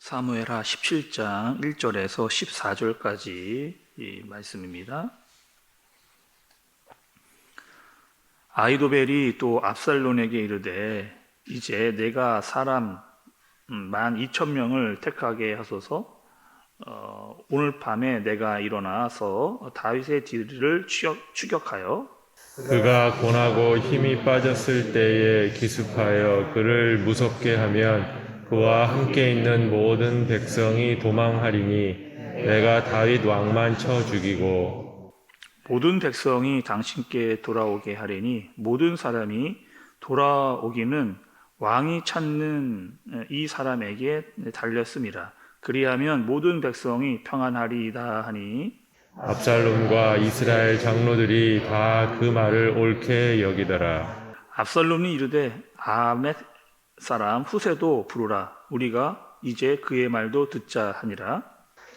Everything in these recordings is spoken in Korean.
사무엘하 17장 1절에서 14절까지 이 말씀입니다. 아히도벨이 또 압살론에게 이르되 이제 내가 사람 12,000명을 택하게 하소서. 오늘 밤에 내가 일어나서 다윗의 뒤를 추격하여 그가 고나고 힘이 빠졌을 때에 기습하여 그를 무섭게 하면 그와 함께 있는 모든 백성이 도망하리니 내가 다윗 왕만 쳐 죽이고 모든 백성이 당신께 돌아오게 하리니 모든 사람이 돌아오기는 왕이 찾는 이 사람에게 달렸음이라. 그리하면 모든 백성이 평안하리이다 하니 압살롬과 이스라엘 장로들이 다 그 말을 옳게 여기더라. 압살롬이 이르되 아멧 사람 후세도 부르라. 우리가 이제 그의 말도 듣자 하니라.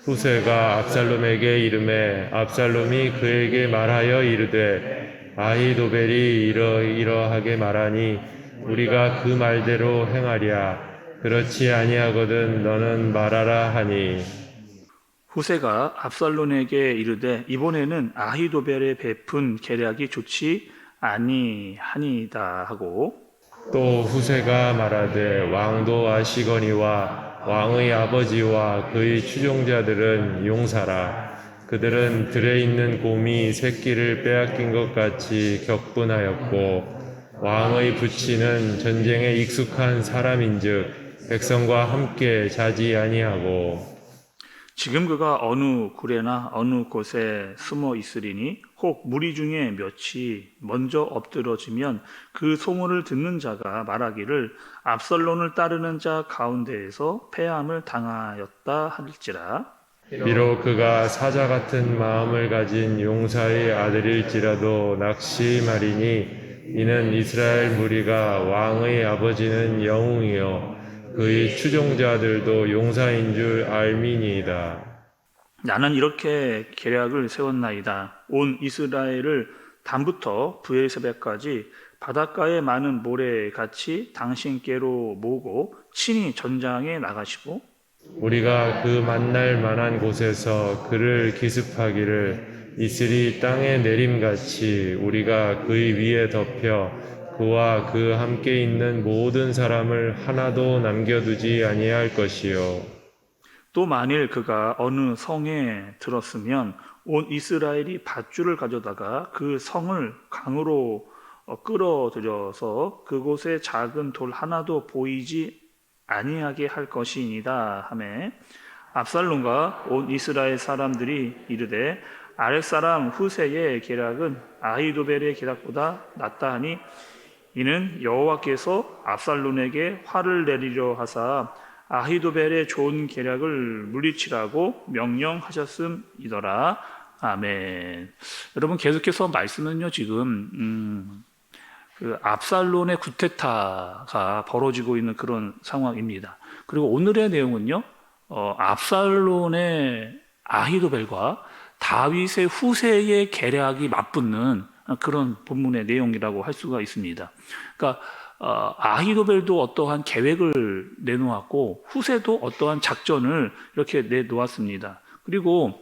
후세가 압살롬에게 이르매 압살롬이 그에게 말하여 이르되 아히도벨이 이러이러하게 말하니 우리가 그 말대로 행하랴. 그렇지 아니하거든 너는 말하라 하니 후세가 압살롬에게 이르되 이번에는 아히도벨의 베푼 계략이 좋지 아니하니이다 하고 또 후세가 말하되 왕도 아시거니와 왕의 아버지와 그의 추종자들은 용사라. 그들은 들에 있는 곰이 새끼를 빼앗긴 것 같이 격분하였고 왕의 부치는 전쟁에 익숙한 사람인즉 백성과 함께 자지 아니하고 지금 그가 어느 굴에나 어느 곳에 숨어 있으리니 혹 무리 중에 몇이 먼저 엎드러지면 그 소문을 듣는 자가 말하기를 압살롬을 따르는 자 가운데에서 패함을 당하였다 할지라. 비록 그가 사자 같은 마음을 가진 용사의 아들일지라도 낙심하리니 이는 이스라엘 무리가 왕의 아버지는 영웅이요 그의 추종자들도 용사인 줄 알미니이다. 나는 이렇게 계략을 세웠나이다. 온 이스라엘을 단부터 브엘세바까지 바닷가에 많은 모래같이 당신께로 모으고 친히 전장에 나가시고 우리가 그 만날 만한 곳에서 그를 기습하기를 이슬이 땅에 내림같이 우리가 그의 위에 덮여 그와 그 함께 있는 모든 사람을 하나도 남겨두지 아니할 것이요. 또 만일 그가 어느 성에 들었으면 온 이스라엘이 밧줄을 가져다가 그 성을 강으로 끌어들여서 그곳에 작은 돌 하나도 보이지 아니하게 할 것이니이다 하매 압살롬과 온 이스라엘 사람들이 이르되 아랫사람 후세의 계략은 아히도벨의 계략보다 낫다 하니 이는 여호와께서 압살롬에게 화를 내리려 하사 아히도벨의 좋은 계략을 물리치라고 명령하셨음이더라. 아멘. 여러분 계속해서 말씀은요 지금 그 압살롬의 쿠데타가 벌어지고 있는 그런 상황입니다. 그리고 오늘의 내용은요 압살롬의 아히도벨과 다윗의 후세의 계략이 맞붙는 그런 본문의 내용이라고 할 수가 있습니다. 그러니까 아히도벨도 어떠한 계획을 내놓았고 후세도 어떠한 작전을 이렇게 내놓았습니다. 그리고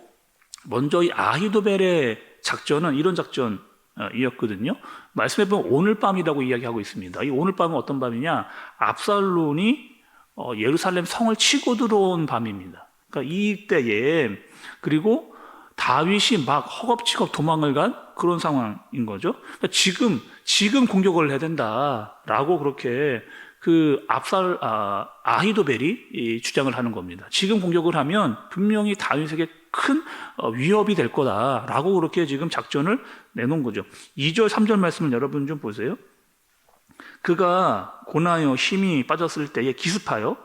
먼저 이 아히도벨의 작전은 이런 작전이었거든요. 말씀해 보면 오늘 밤이라고 이야기하고 있습니다. 이 오늘 밤은 어떤 밤이냐? 압살롬이 예루살렘 성을 치고 들어온 밤입니다. 그러니까 이때에 그리고 다윗이 막 허겁지겁 도망을 간 그런 상황인 거죠. 그러니까 지금 공격을 해야 된다라고 그렇게 그 아히도벨이 주장을 하는 겁니다. 지금 공격을 하면 분명히 다윗에게 큰 위협이 될 거다라고 그렇게 지금 작전을 내놓은 거죠. 2절, 3절 말씀을 여러분 좀 보세요. 그가 고나여 힘이 빠졌을 때에 기습하여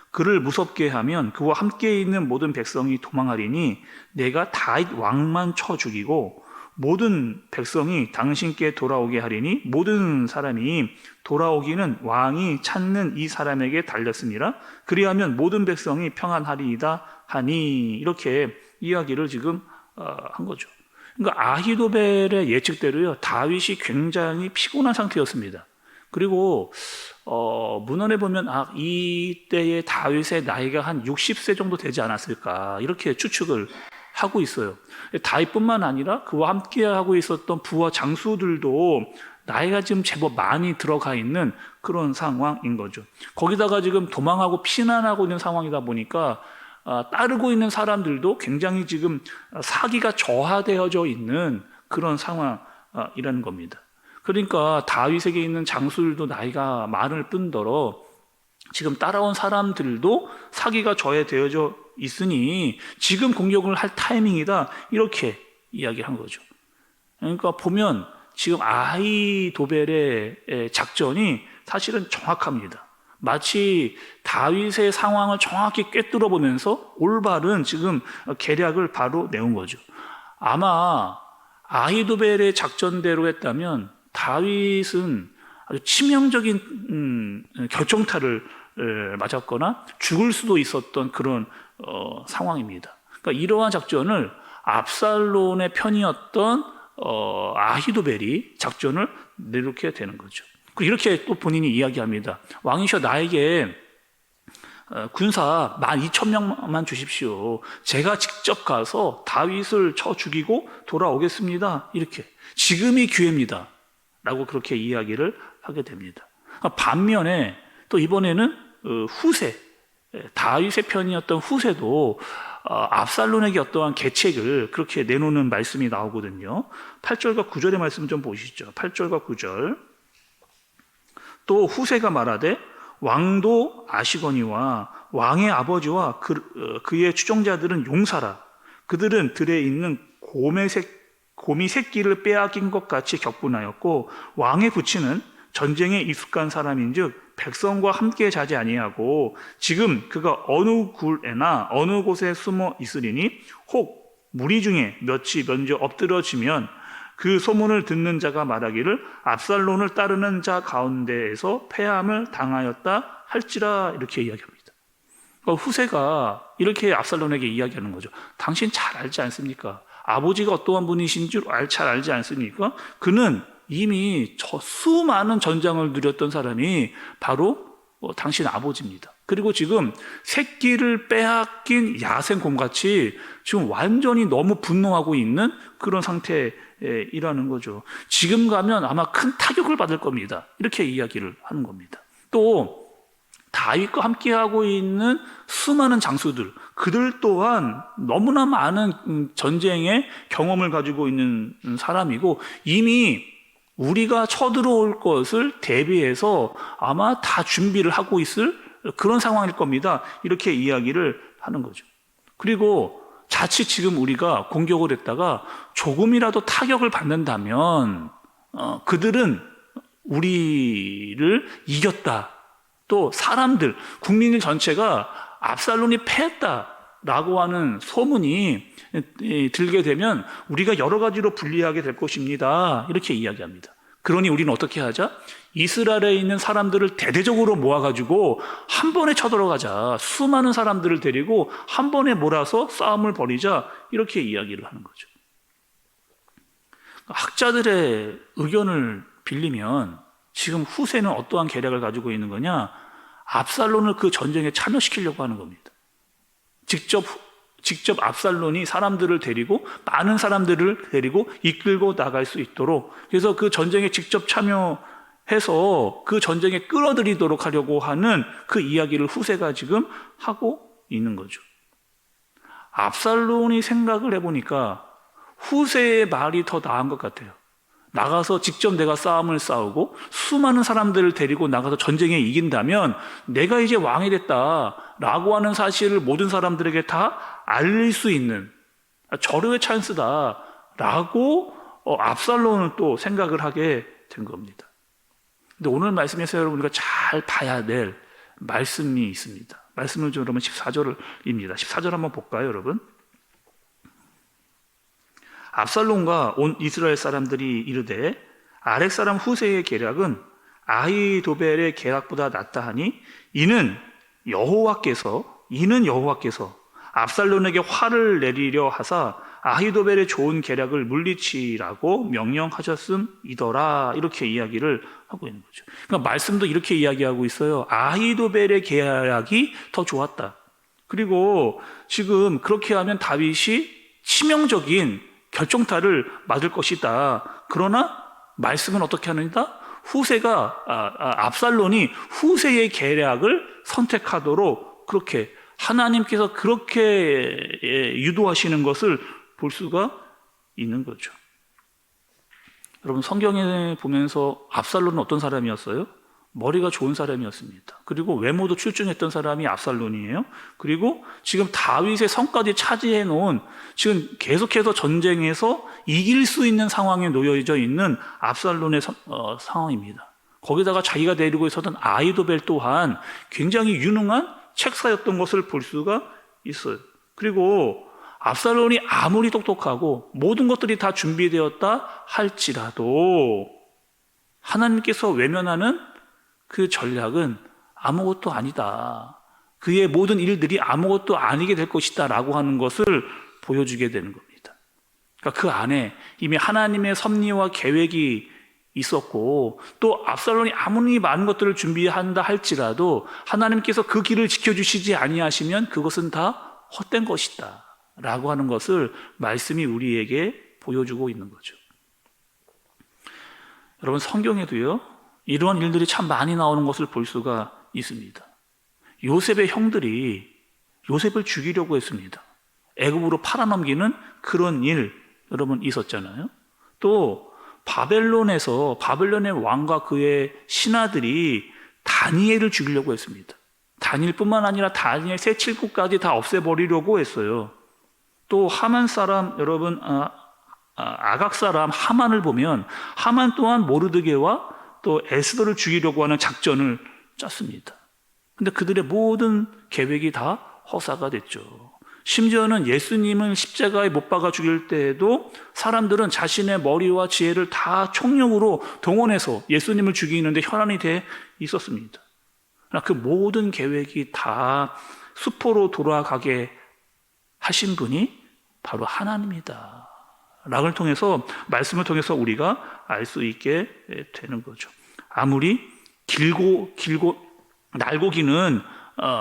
그를 무섭게 하면 그와 함께 있는 모든 백성이 도망하리니 내가 다윗 왕만 쳐 죽이고 모든 백성이 당신께 돌아오게 하리니 모든 사람이 돌아오기는 왕이 찾는 이 사람에게 달렸습니다. 그리하면 모든 백성이 평안하리이다 하니 이렇게 이야기를 지금 한 거죠. 그러니까 아히도벨의 예측대로요 다윗이 굉장히 피곤한 상태였습니다. 그리고 문헌에 보면 이때의 다윗의 나이가 한 60세 정도 되지 않았을까 이렇게 추측을 하고 있어요. 다윗뿐만 아니라 그와 함께 하고 있었던 부하 장수들도 나이가 지금 제법 많이 들어가 있는 그런 상황인 거죠. 거기다가 지금 도망하고 피난하고 있는 상황이다 보니까 따르고 있는 사람들도 굉장히 지금 사기가 저하되어져 있는 그런 상황이라는 겁니다. 그러니까 다윗에게 있는 장수들도 나이가 많을 뿐더러 지금 따라온 사람들도 사기가 저해되어져 있으니 지금 공격을 할 타이밍이다 이렇게 이야기한 거죠. 그러니까 보면 지금 아히도벨의 작전이 사실은 정확합니다. 마치 다윗의 상황을 정확히 꿰뚫어 보면서 올바른 지금 계략을 바로 내온 거죠. 아마 아히도벨의 작전대로 했다면 다윗은 아주 치명적인 결정타를 맞았거나 죽을 수도 있었던 그런 상황입니다. 그러니까 이러한 작전을 압살론의 편이었던 아히도벨이 작전을 내놓게 되는 거죠. 이렇게 또 본인이 이야기합니다. 왕이셔 나에게 군사 12,000명만 주십시오. 제가 직접 가서 다윗을 쳐 죽이고 돌아오겠습니다. 이렇게 지금이 기회입니다. 라고 그렇게 이야기를 하게 됩니다. 반면에 또 이번에는 후세 다윗의 편이었던 후세도 압살론에게 어떠한 계책을 그렇게 내놓는 말씀이 나오거든요. 8절과 9절의 말씀 좀 보시죠. 8절과 9절. 또 후세가 말하되 왕도 아시거니와 왕의 아버지와 그의 추종자들은 용사라. 그들은 들에 있는 곰이 새끼를 빼앗긴 것 같이 격분하였고 왕의 부친은 전쟁에 익숙한 사람인즉 백성과 함께 자지 아니하고 지금 그가 어느 굴에나 어느 곳에 숨어 있으리니 혹 무리 중에 몇이 먼저 엎드러지면 그 소문을 듣는 자가 말하기를 압살론을 따르는 자 가운데에서 패함을 당하였다 할지라 이렇게 이야기합니다. 그러니까 후세가 이렇게 압살론에게 이야기하는 거죠. 당신 잘 알지 않습니까? 아버지가 어떠한 분이신 줄 잘 알지 않습니까? 그는 이미 저 수많은 전장을 누렸던 사람이 바로 당신 아버지입니다. 그리고 지금 새끼를 빼앗긴 야생곰같이 지금 완전히 너무 분노하고 있는 그런 상태이라는 거죠. 지금 가면 아마 큰 타격을 받을 겁니다. 이렇게 이야기를 하는 겁니다. 또 다윗과 함께하고 있는 수많은 장수들, 그들 또한 너무나 많은 전쟁의 경험을 가지고 있는 사람이고 이미 우리가 쳐들어올 것을 대비해서 아마 다 준비를 하고 있을 그런 상황일 겁니다. 이렇게 이야기를 하는 거죠. 그리고 자칫 지금 우리가 공격을 했다가 조금이라도 타격을 받는다면 그들은 우리를 이겼다. 또 사람들, 국민 전체가 압살론이 패했다라고 하는 소문이 들게 되면 우리가 여러 가지로 불리하게 될 것입니다. 이렇게 이야기합니다. 그러니 우리는 어떻게 하자? 이스라엘에 있는 사람들을 대대적으로 모아가지고 한 번에 쳐들어가자. 수많은 사람들을 데리고 한 번에 몰아서 싸움을 벌이자. 이렇게 이야기를 하는 거죠. 학자들의 의견을 빌리면 지금 후세는 어떠한 계략을 가지고 있는 거냐? 압살론을 그 전쟁에 참여시키려고 하는 겁니다. 직접 압살론이 사람들을 데리고 많은 사람들을 데리고 이끌고 나갈 수 있도록 그래서 그 전쟁에 직접 참여해서 그 전쟁에 끌어들이도록 하려고 하는 그 이야기를 후세가 지금 하고 있는 거죠. 압살론이 생각을 해보니까 후세의 말이 더 나은 것 같아요. 나가서 직접 내가 싸움을 싸우고 수많은 사람들을 데리고 나가서 전쟁에 이긴다면 내가 이제 왕이 됐다라고 하는 사실을 모든 사람들에게 다 알릴 수 있는 절호의 찬스다라고 압살론은 또 생각을 하게 된 겁니다. 근데 오늘 말씀에서 여러분 우리가 잘 봐야 될 말씀이 있습니다. 말씀을 좀 여러분 14절입니다. 14절 한번 볼까요, 여러분? 압살론과 온 이스라엘 사람들이 이르되 아렉 사람 후세의 계략은 아히도벨의 계략보다 낫다 하니 이는 여호와께서 압살론에게 화를 내리려 하사 아히도벨의 좋은 계략을 물리치라고 명령하셨음이더라. 이렇게 이야기를 하고 있는 거죠. 그러니까 말씀도 이렇게 이야기하고 있어요. 아히도벨의 계략이 더 좋았다. 그리고 지금 그렇게 하면 다윗이 치명적인 결정타를 맞을 것이다. 그러나 말씀은 어떻게 하느냐? 압살론이 후세의 계략을 선택하도록 그렇게 하나님께서 그렇게 유도하시는 것을 볼 수가 있는 거죠. 여러분, 성경에 보면서 압살론은 어떤 사람이었어요? 머리가 좋은 사람이었습니다. 그리고 외모도 출중했던 사람이 압살론이에요. 그리고 지금 다윗의 성까지 차지해 놓은, 지금 계속해서 전쟁에서 이길 수 있는 상황에 놓여져 있는 압살론의 상황입니다. 거기다가 자기가 데리고 있었던 아히도벨 또한 굉장히 유능한 책사였던 것을 볼 수가 있어요. 그리고 압살론이 아무리 똑똑하고 모든 것들이 다 준비되었다 할지라도 하나님께서 외면하는 그 전략은 아무것도 아니다. 그의 모든 일들이 아무것도 아니게 될 것이다 라고 하는 것을 보여주게 되는 겁니다. 그러니까 그 안에 이미 하나님의 섭리와 계획이 있었고, 또 압살론이 아무리 많은 것들을 준비한다 할지라도 하나님께서 그 길을 지켜주시지 아니하시면 그것은 다 헛된 것이다 라고 하는 것을 말씀이 우리에게 보여주고 있는 거죠. 여러분, 성경에도요 이러한 일들이 참 많이 나오는 것을 볼 수가 있습니다. 요셉의 형들이 요셉을 죽이려고 했습니다. 애굽으로 팔아넘기는 그런 일 여러분 있었잖아요. 또 바벨론의 왕과 그의 신하들이 다니엘을 죽이려고 했습니다. 다니엘뿐만 아니라 다니엘 새 칠국까지 다 없애버리려고 했어요. 또 하만 사람 여러분 아각 사람 하만을 보면 하만 또한 모르드게와 또 에스더를 죽이려고 하는 작전을 짰습니다. 근데 그들의 모든 계획이 다 허사가 됐죠. 심지어는 예수님을 십자가에 못 박아 죽일 때에도 사람들은 자신의 머리와 지혜를 다 총력으로 동원해서 예수님을 죽이는데 혈안이 돼 있었습니다. 그러나 그 모든 계획이 다 수포로 돌아가게 하신 분이 바로 하나님이다. 락을 통해서, 말씀을 통해서 우리가 알 수 있게 되는 거죠. 아무리 길고 날고 기는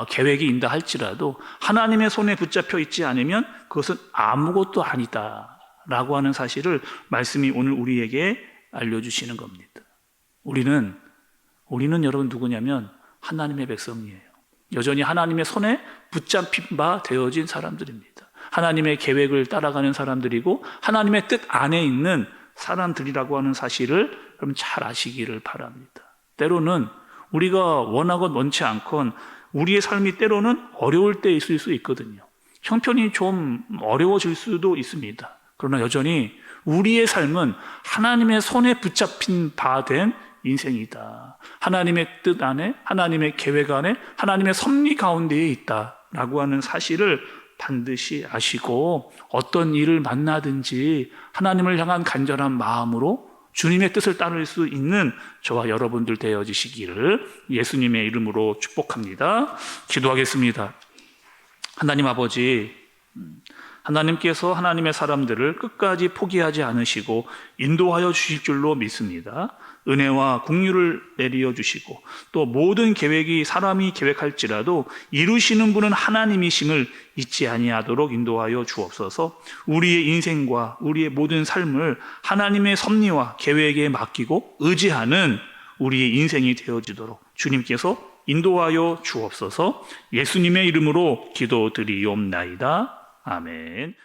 계획이 있다 할지라도 하나님의 손에 붙잡혀 있지 않으면 그것은 아무것도 아니다 라고 하는 사실을 말씀이 오늘 우리에게 알려주시는 겁니다. 우리는 여러분 누구냐면 하나님의 백성이에요. 여전히 하나님의 손에 붙잡힌 바 되어진 사람들입니다. 하나님의 계획을 따라가는 사람들이고 하나님의 뜻 안에 있는 사람들이라고 하는 사실을 여러분 잘 아시기를 바랍니다. 때로는 우리가 원하건 원치 않건 우리의 삶이 때로는 어려울 때 있을 수 있거든요. 형편이 좀 어려워질 수도 있습니다. 그러나 여전히 우리의 삶은 하나님의 손에 붙잡힌 바 된 인생이다. 하나님의 뜻 안에, 하나님의 계획 안에, 하나님의 섭리 가운데에 있다라고 하는 사실을 반드시 아시고 어떤 일을 만나든지 하나님을 향한 간절한 마음으로 주님의 뜻을 따를 수 있는 저와 여러분들 되어지시기를 예수님의 이름으로 축복합니다. 기도하겠습니다. 하나님 아버지, 하나님께서 하나님의 사람들을 끝까지 포기하지 않으시고 인도하여 주실 줄로 믿습니다. 은혜와 긍휼을 내려 주시고 또 모든 계획이 사람이 계획할지라도 이루시는 분은 하나님이심을 잊지 아니하도록 인도하여 주옵소서. 우리의 인생과 우리의 모든 삶을 하나님의 섭리와 계획에 맡기고 의지하는 우리의 인생이 되어지도록 주님께서 인도하여 주옵소서. 예수님의 이름으로 기도드리옵나이다. 아멘.